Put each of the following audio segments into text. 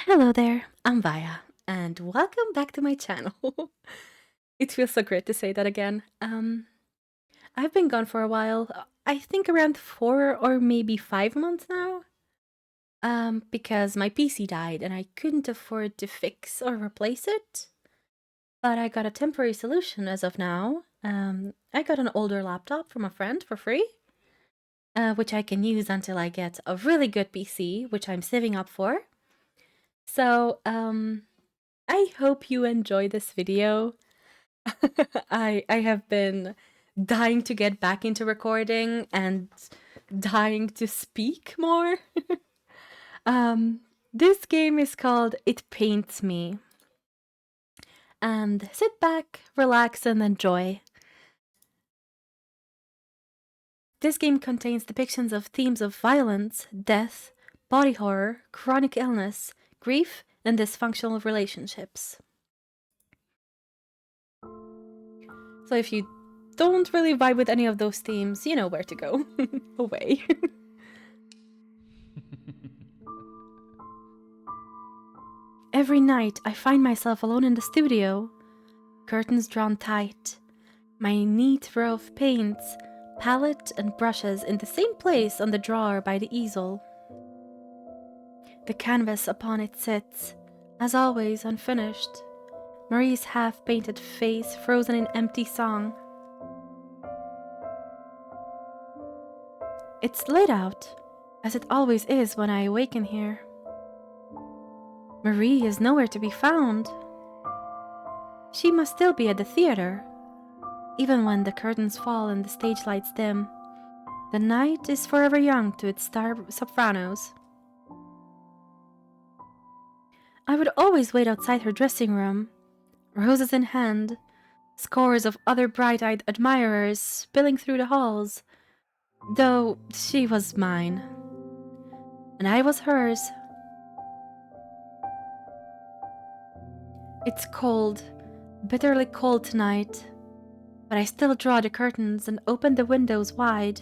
Hello there, I'm Vaya, and welcome back to my channel. It feels so great to say that again. I've been gone for a while, I think around 4 or maybe 5 months now. Because my PC died and I couldn't afford to fix or replace it. But I got a temporary solution as of now. I got an older laptop from a friend for free, which I can use until I get a really good PC, which I'm saving up for. So, I hope you enjoy this video. I have been dying to get back into recording and dying to speak more. This game is called It Paints Me. And sit back, relax, and enjoy. This game contains depictions of themes of violence, death, body horror, chronic illness, grief, and dysfunctional relationships. So if you don't really vibe with any of those themes, you know where to go. Away. Every night I find myself alone in the studio, curtains drawn tight, my neat row of paints, palette and brushes in the same place on the drawer by the easel. The canvas upon it sits, as always unfinished, Marie's half-painted face frozen in empty song. It's late out, as it always is when I awaken here. Marie is nowhere to be found. She must still be at the theater. Even when the curtains fall and the stage lights dim, the night is forever young to its star sopranos. I would always wait outside her dressing room, roses in hand, scores of other bright-eyed admirers spilling through the halls, though she was mine, and I was hers. It's cold, bitterly cold tonight, but I still draw the curtains and open the windows wide.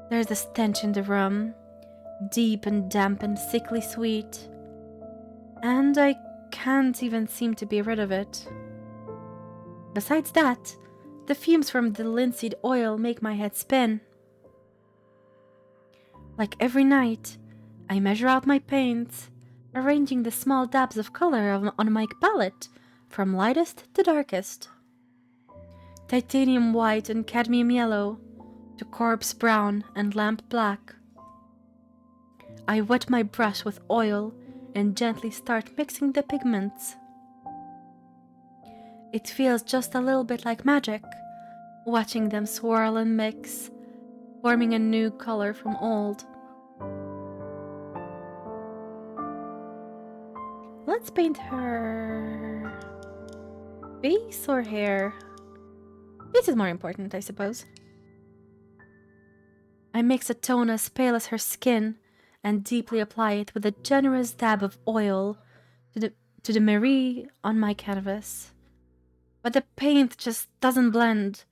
There's a stench in the room, deep and damp and sickly sweet, and I can't even seem to be rid of it. Besides that, the fumes from the linseed oil make my head spin. Like every night, I measure out my paints, arranging the small dabs of color on my palette from lightest to darkest. Titanium white and cadmium yellow, to corpse brown and lamp black. I wet my brush with oil and gently start mixing the pigments. It feels just a little bit like magic, watching them swirl and mix, forming a new color from old. Let's paint her face or hair. This is more important, I suppose. I mix a tone as pale as her skin and deeply apply it with a generous dab of oil to the Marie on my canvas. But the paint just doesn't blend.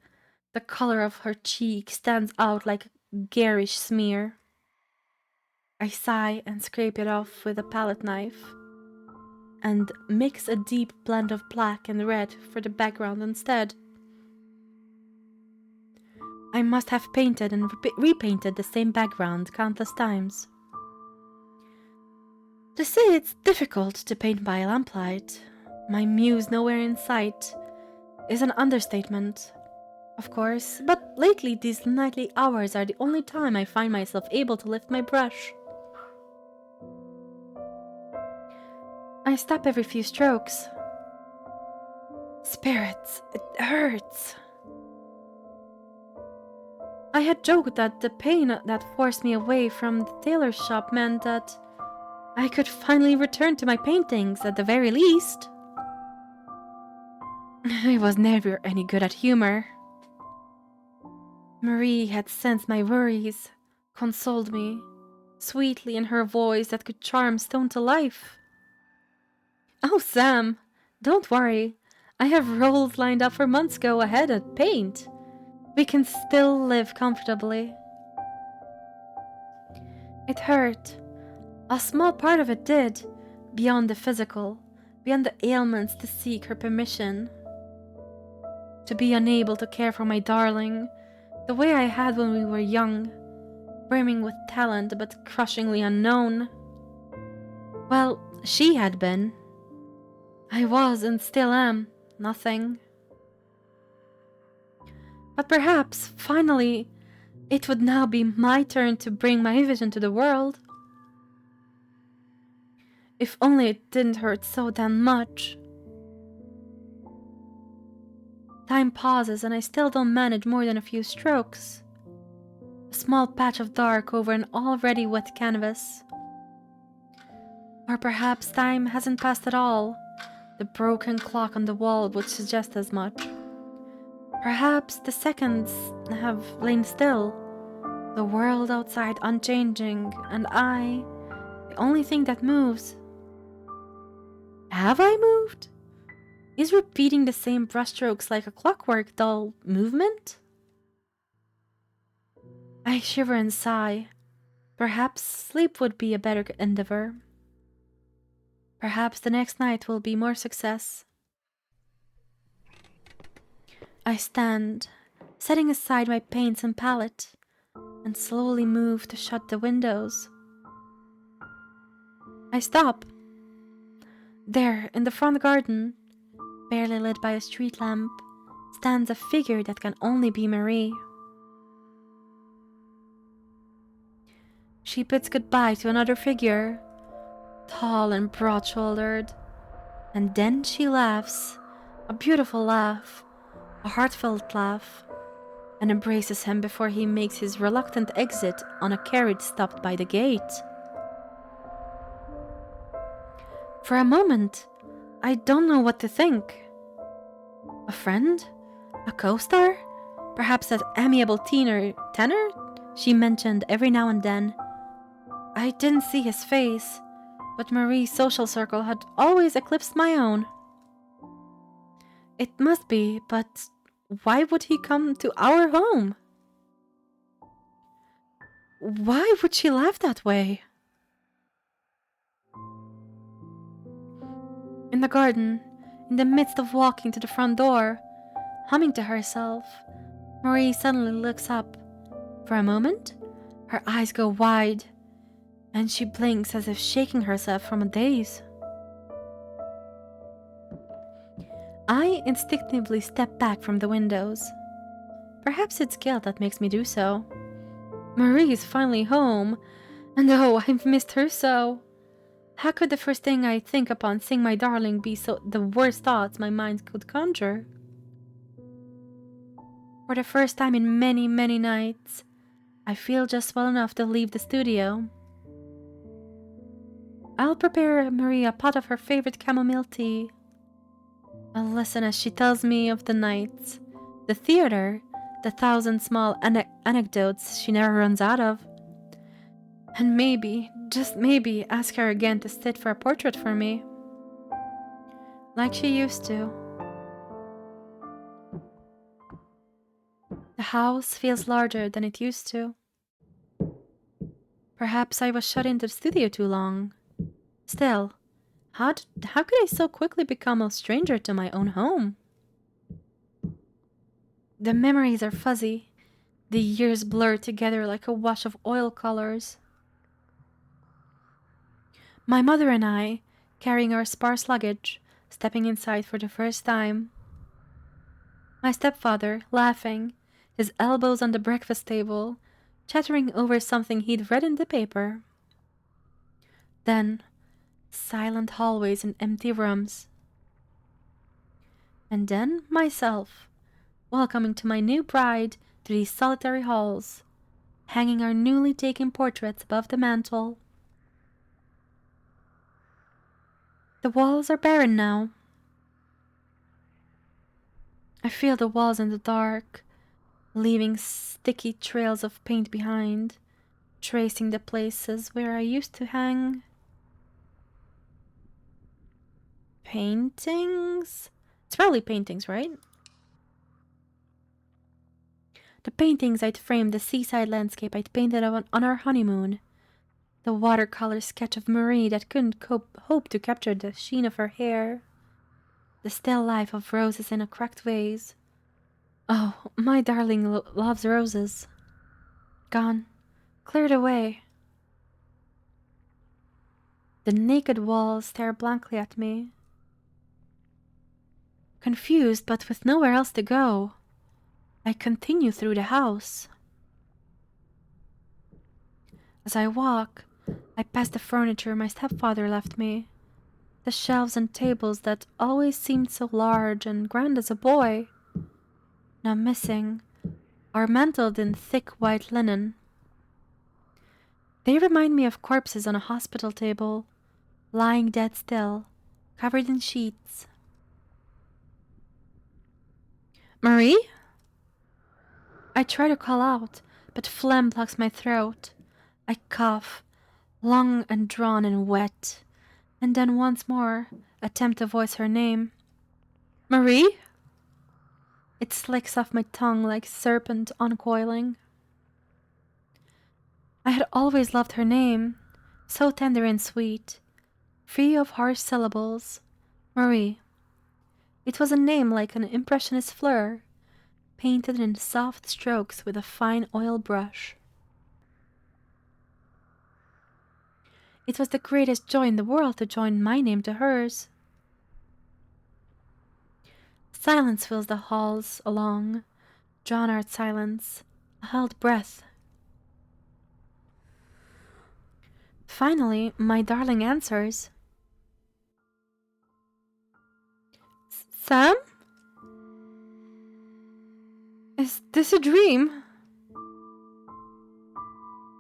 The color of her cheek stands out like a garish smear. I sigh and scrape it off with a palette knife, and mix a deep blend of black and red for the background instead. I must have painted and repainted the same background countless times. To say it's difficult to paint by lamplight, my muse nowhere in sight, is an understatement, of course, but lately these nightly hours are the only time I find myself able to lift my brush. I stop every few strokes. Spirits, it hurts. I had joked that the pain that forced me away from the tailor's shop meant that I could finally return to my paintings at the very least. I was never any good at humor. Marie had sensed my worries, consoled me, sweetly in her voice that could charm stone to life. Oh, Sam, don't worry. I have roles lined up for months go ahead at paint. We can still live comfortably. It hurt. A small part of it did, beyond the physical, beyond the ailments, to seek her permission. To be unable to care for my darling, the way I had when we were young, brimming with talent but crushingly unknown. Well, she had been. I was and still am nothing. But perhaps, finally, it would now be my turn to bring my vision to the world. If only it didn't hurt so damn much. Time pauses and I still don't manage more than a few strokes. A small patch of dark over an already wet canvas. Or perhaps time hasn't passed at all. The broken clock on the wall would suggest as much. Perhaps the seconds have lain still, the world outside unchanging, and I, the only thing that moves. Have I moved? Is repeating the same brushstrokes like a clockwork dull movement? I shiver and sigh. Perhaps sleep would be a better endeavor. Perhaps the next night will be more success. I stand, setting aside my paints and palette, and slowly move to shut the windows. I stop. There, in the front garden, barely lit by a street lamp, stands a figure that can only be Marie. She bids goodbye to another figure, tall and broad-shouldered, and then she laughs, a beautiful laugh, a heartfelt laugh, and embraces him before he makes his reluctant exit on a carriage stopped by the gate. For a moment, I don't know what to think. A friend? A co-star? Perhaps that amiable tenor she mentioned every now and then. I didn't see his face, but Marie's social circle had always eclipsed my own. It must be, but why would he come to our home? Why would she laugh that way? In the garden, in the midst of walking to the front door, humming to herself, Marie suddenly looks up. For a moment, her eyes go wide, and she blinks as if shaking herself from a daze. I instinctively step back from the windows. Perhaps it's guilt that makes me do so. Marie is finally home, and oh, I've missed her so. How could the first thing I think upon seeing my darling be so the worst thoughts my mind could conjure? For the first time in many, many nights, I feel just well enough to leave the studio. I'll prepare Marie a pot of her favorite chamomile tea. I'll listen as she tells me of the nights, the theater, the thousand small anecdotes she never runs out of. And maybe, just maybe, ask her again to sit for a portrait for me. Like she used to. The house feels larger than it used to. Perhaps I was shut into the studio too long. Still, how could I so quickly become a stranger to my own home? The memories are fuzzy. The years blur together like a wash of oil colors. My mother and I, carrying our sparse luggage, stepping inside for the first time. My stepfather, laughing, his elbows on the breakfast table, chattering over something he'd read in the paper. Then, silent hallways and empty rooms. And then myself, welcoming to my new bride to these solitary halls, hanging our newly taken portraits above the mantel. The walls are barren now. I feel the walls in the dark, leaving sticky trails of paint behind, tracing the places where I used to hang. Paintings? It's probably paintings, right? The paintings I'd framed, the seaside landscape I'd painted on our honeymoon. The watercolor sketch of Marie that couldn't hope to capture the sheen of her hair. The still life of roses in a cracked vase. Oh, my darling loves roses. Gone. Cleared away. The naked walls stare blankly at me. Confused, but with nowhere else to go, I continue through the house. As I walk, I pass the furniture my stepfather left me. The shelves and tables that always seemed so large and grand as a boy. Now missing, are mantled in thick white linen. They remind me of corpses on a hospital table, lying dead still, covered in sheets. Marie? I try to call out, but phlegm blocks my throat. I cough, long and drawn and wet, and then once more attempt to voice her name. Marie? It slicks off my tongue like serpent uncoiling. I had always loved her name, so tender and sweet, free of harsh syllables. Marie. It was a name like an impressionist fleur, painted in soft strokes with a fine oil brush. It was the greatest joy in the world to join my name to hers. Silence fills the halls along, drawn-out silence, a held breath. Finally, my darling answers. Sam? Is this a dream?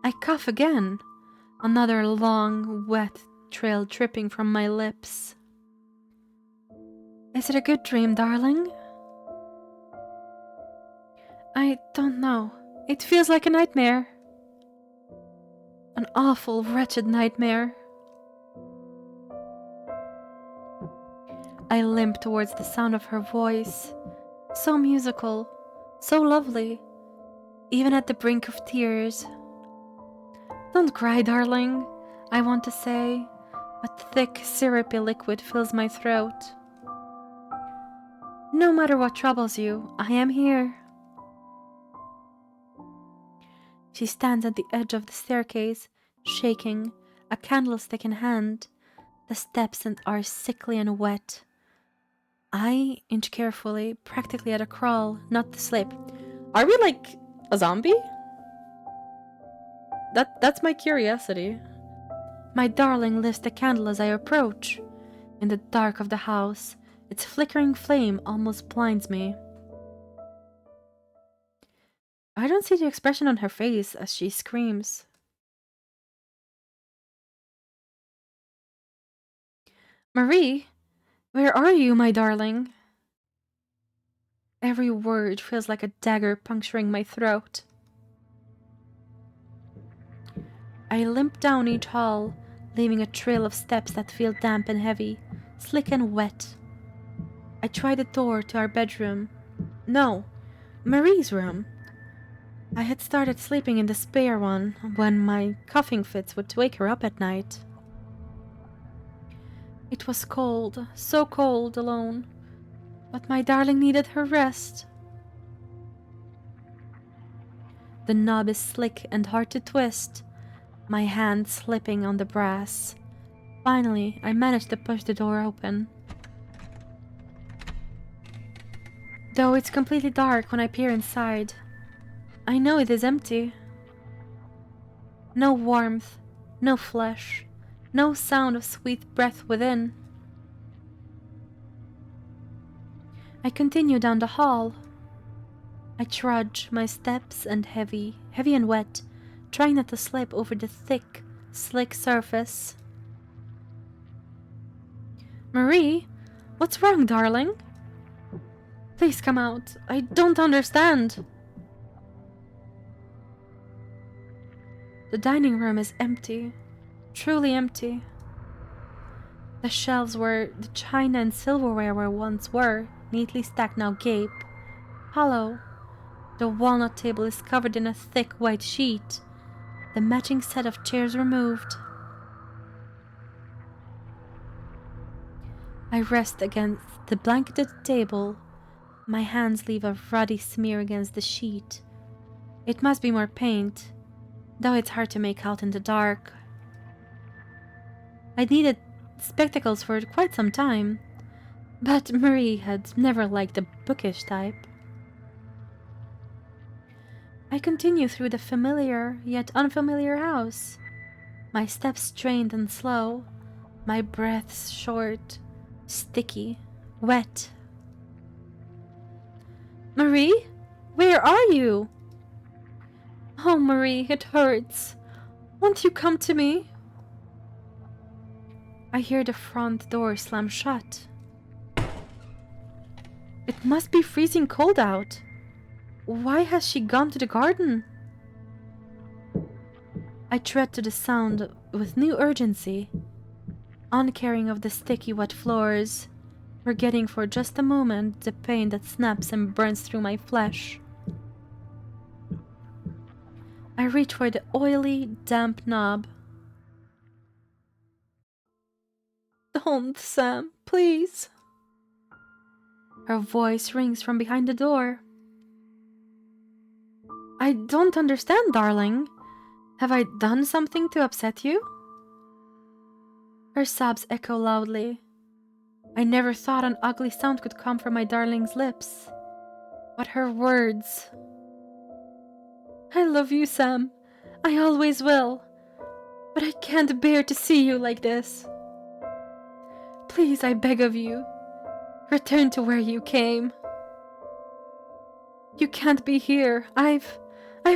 I cough again, another long, wet trail dripping from my lips. Is it a good dream, darling? I don't know. It feels like a nightmare. An awful, wretched nightmare. I limp towards the sound of her voice, so musical, so lovely, even at the brink of tears. Don't cry, darling, I want to say, but thick, syrupy liquid fills my throat. No matter what troubles you, I am here. She stands at the edge of the staircase, shaking, a candlestick in hand. The steps are sickly and wet. I inch carefully, practically at a crawl, not to slip. Are we like a zombie? That's my curiosity. My darling lifts the candle as I approach. In the dark of the house, its flickering flame almost blinds me. I don't see the expression on her face as she screams. Marie, where are you, my darling? Every word feels like a dagger puncturing my throat. I limp down each hall, leaving a trail of steps that feel damp and heavy, slick and wet. I try the door to our bedroom. No, Marie's room. I had started sleeping in the spare one when my coughing fits would wake her up at night. It was cold, so cold alone, but my darling needed her rest. The knob is slick and hard to twist, my hand slipping on the brass. Finally, I managed to push the door open. Though it's completely dark when I peer inside, I know it is empty. No warmth, no flesh, no sound of sweet breath within. I continue down the hall. I trudge, my steps and heavy and wet, trying not to slip over the thick, slick surface. Marie, what's wrong, darling? Please come out. I don't understand. The dining room is empty, truly empty. The shelves where the china and silverware once were, neatly stacked, now gape, hollow. The walnut table is covered in a thick white sheet. the matching set of chairs removed. I rest against the blanketed table. My hands leave a ruddy smear against the sheet. It must be more paint, though it's hard to make out in the dark. I needed spectacles for quite some time, but Marie had never liked the bookish type. I continue through the familiar yet unfamiliar house, my steps strained and slow, my breaths short, sticky, wet. Marie? Where are you? Oh, Marie, it hurts. Won't you come to me? I hear the front door slam shut. It must be freezing cold out. Why has she gone to the garden? I tread to the sound with new urgency, uncaring of the sticky wet floors, forgetting for just a moment the pain that snaps and burns through my flesh. I reach for the oily, damp knob. Don't, Sam, please. Her voice rings from behind the door. I don't understand, darling. Have I done something to upset you? Her sobs echo loudly. I never thought an ugly sound could come from my darling's lips. But her words... I love you, Sam. I always will. But I can't bear to see you like this. Please, I beg of you. Return to where you came. You can't be here. I've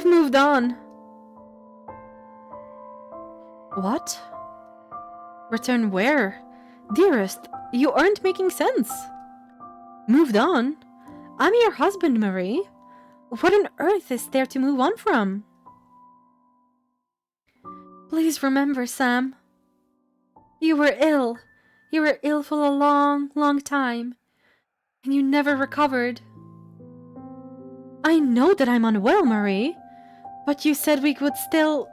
moved on. What? Return where? Dearest, you aren't making sense. Moved on? I'm your husband, Marie. What on earth is there to move on from? Please remember, Sam. You were ill. You were ill for a long, long time. And you never recovered. I know that I'm unwell, Marie. But you said we would still...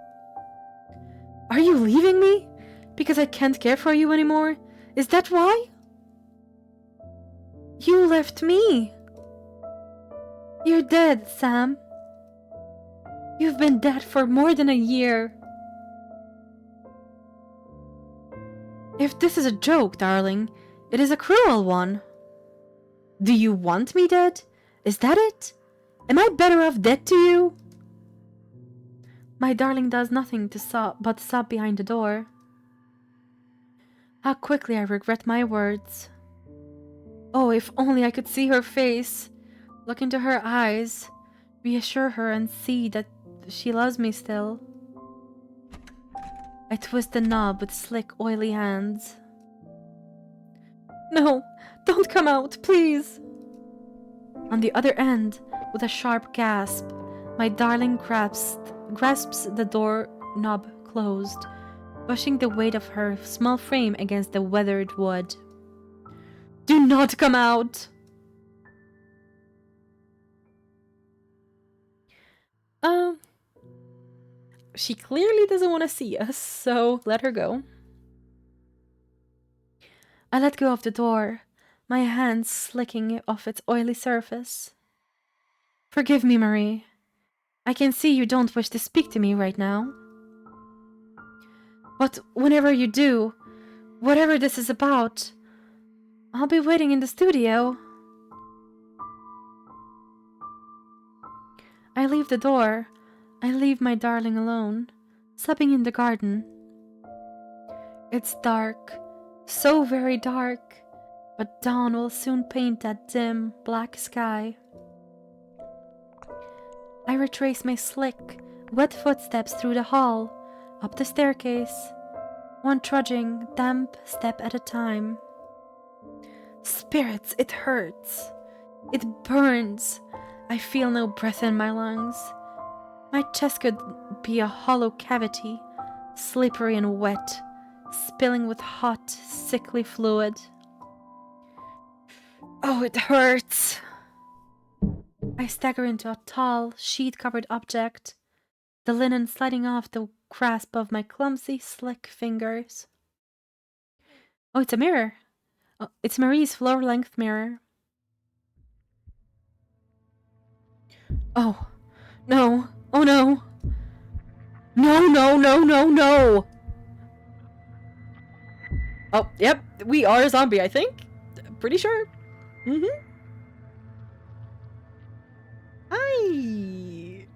Are you leaving me? Because I can't care for you anymore? Is that why? You left me. You're dead, Sam. You've been dead for more than a year. If this is a joke, darling, it is a cruel one. Do you want me dead? Is that it? Am I better off dead to you? My darling does nothing but sob behind the door. How quickly I regret my words. Oh, if only I could see her face, look into her eyes, reassure her and see that she loves me still. I twist the knob with slick, oily hands. No, don't come out, please. On the other end, with a sharp gasp, my darling grasps the door knob closed, pushing the weight of her small frame against the weathered wood. Do not come out! She clearly doesn't want to see us, so let her go. I let go of the door, my hands slicking off its oily surface. Forgive me, Marie. I can see you don't wish to speak to me right now. But whenever you do, whatever this is about, I'll be waiting in the studio. I leave the door. I leave my darling alone, sobbing in the garden. It's dark, so very dark, but dawn will soon paint that dim, black sky. I retrace my slick, wet footsteps through the hall, up the staircase, one trudging, damp step at a time. Spirits, it hurts. It burns. I feel no breath in my lungs. My chest could be a hollow cavity, slippery and wet, spilling with hot, sickly fluid. Oh, it hurts. I stagger into a tall, sheet-covered object. the linen sliding off the grasp of my clumsy, slick fingers. Oh, it's a mirror. Oh, it's Marie's floor-length mirror. Oh, no. Oh, no. No, no, no, no, no! Oh, yep, we are a zombie, I think. Pretty sure. Mm-hmm. Hi.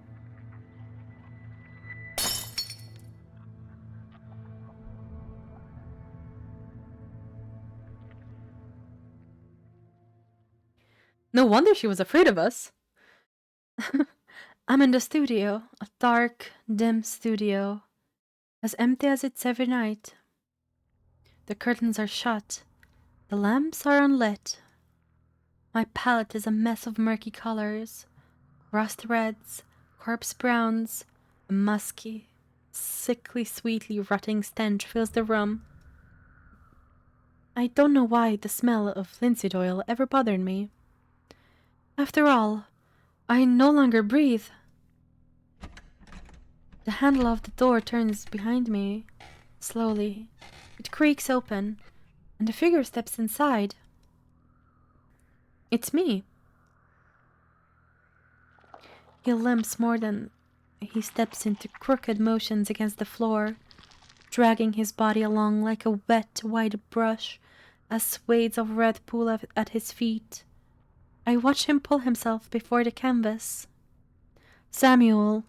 No wonder she was afraid of us. I'm in the studio, a dark, dim studio, as empty as it's every night. The curtains are shut, the lamps are unlit. My palette is a mess of murky colors, rust reds, corpse browns, a musky, sickly, sweetly rotting stench fills the room. I don't know why the smell of linseed oil ever bothered me. After all, I no longer breathe. The handle of the door turns behind me. Slowly, it creaks open, and a figure steps inside. It's me. He limps more than he steps into crooked motions against the floor, dragging his body along like a wet white brush as swathes of red pool at his feet. I watch him pull himself before the canvas. Samuel.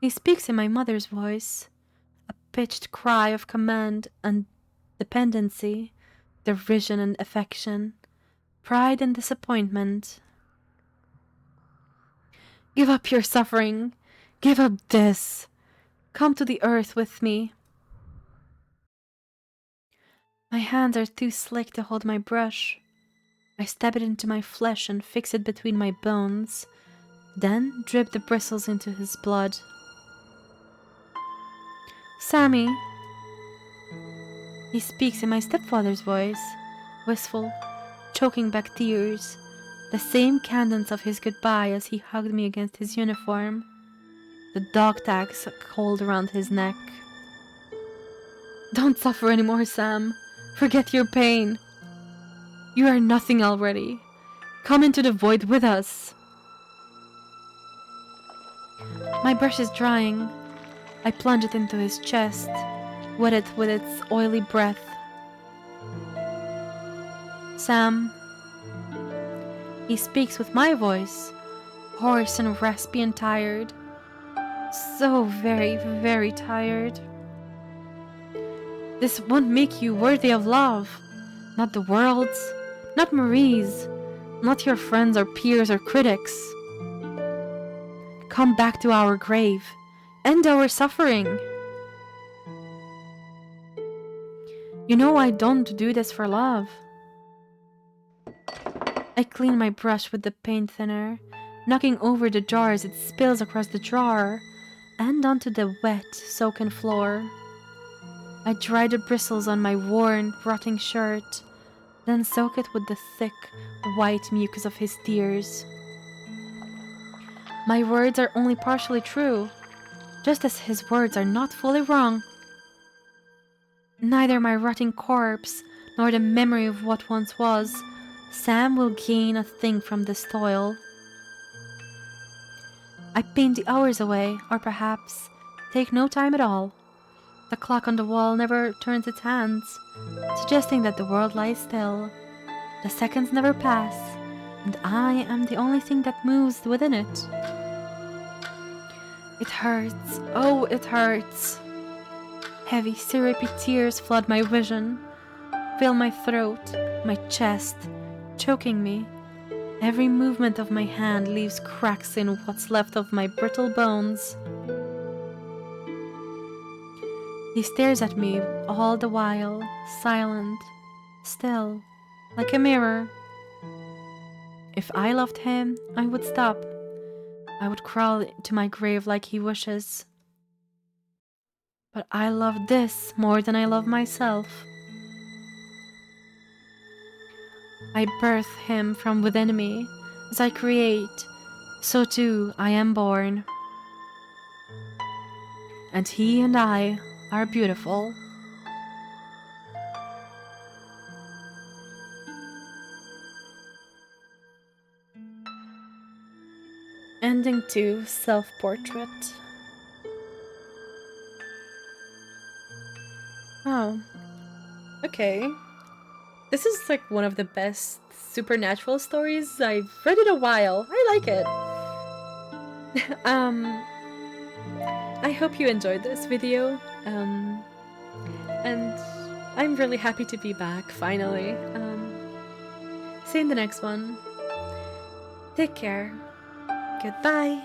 He speaks in my mother's voice, a pitched cry of command and dependency, derision and affection, pride and disappointment. Give up your suffering. Give up this. Come to the earth with me. My hands are too slick to hold my brush. I stab it into my flesh and fix it between my bones, then drip the bristles into his blood. Sammy. He speaks in my stepfather's voice, wistful, choking back tears, the same cadence of his goodbye as he hugged me against his uniform, the dog tags coiled around his neck. Don't suffer anymore, Sam. Forget your pain. You are nothing already. Come into the void with us. My brush is drying. I plunge it into his chest, wet it with its oily breath. Sam. He speaks with my voice, hoarse and raspy and tired. So very, very tired. This won't make you worthy of love. Not the world's, not Marie's, not your friends or peers or critics. Come back to our grave. End our suffering. You know I don't do this for love. I clean my brush with the paint thinner, knocking over the jar as it spills across the drawer and onto the wet, soaken floor. I dry the bristles on my worn, rotting shirt, then soak it with the thick, white mucus of his tears. My words are only partially true, just as his words are not fully wrong. Neither my rotting corpse nor the memory of what once was, Sam will gain a thing from this toil. I paint the hours away, or perhaps take no time at all. The clock on the wall never turns its hands, suggesting that the world lies still. The seconds never pass, and I am the only thing that moves within it. It hurts, oh, it hurts. Heavy, syrupy tears flood my vision, fill my throat, my chest, choking me. Every movement of my hand leaves cracks in what's left of my brittle bones. He stares at me all the while, silent, still, like a mirror. If I loved him, I would stop. I would crawl to my grave like he wishes. But I love this more than I love myself. I birth him from within me. As I create, so too I am born. and he and I are beautiful. Ending 2, self-portrait. Oh. Okay. This is like one of the best supernatural stories I've read in a while. I like it. I hope you enjoyed this video. And I'm really happy to be back finally. See you in the next one. Take care. Goodbye.